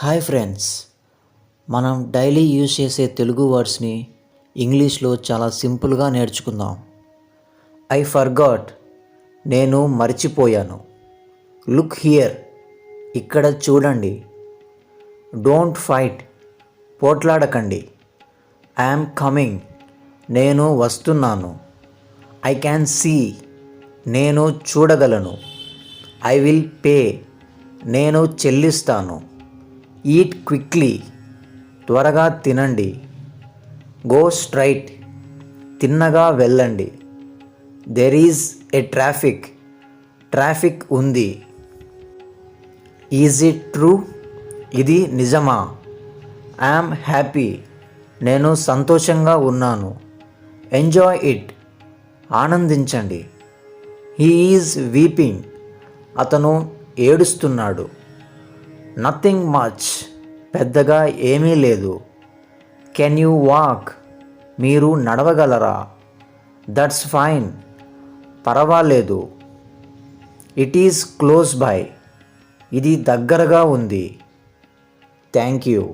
Hi friends, మనం daily use చేసే తెలుగు వర్డ్స్ని ఇంగ్లీష్లో చాలా సింపుల్గా నేర్చుకుందాం. ఐ ఫర్గాట్, నేను మర్చిపోయాను. లుక్ హియర్, ఇక్కడ చూడండి. డోంట్ ఫైట్, పోట్లాడకండి. ఐఎమ్ కమింగ్, నేను వస్తున్నాను. ఐ క్యాన్ సీ, నేను చూడగలను. ఐ విల్ పే, నేను చెల్లిస్తాను. ఈట్ క్విక్లీ, త్వరగా తినండి. గో స్ట్రైట్, తిన్నగా వెళ్ళండి. There is a traffic, traffic ఉంది. ఈజ్ ఇట్ ట్రూ, ఇది నిజమా? ఐఎమ్ హ్యాపీ, నేను సంతోషంగా ఉన్నాను. ఎంజాయ్ ఇట్, ఆనందించండి. హీ ఈజ్ వీపింగ్, అతను ఏడుస్తున్నాడు. నథింగ్ మచ్, పెద్దగా ఏమీ లేదు. కెన్ యూ వాక్, మీరు నడవగలరా? దట్స్ ఫైన్, పర్వాలేదు. ఇట్ ఈజ్ క్లోజ్ బై, ఇది దగ్గరగా ఉంది. Thank you.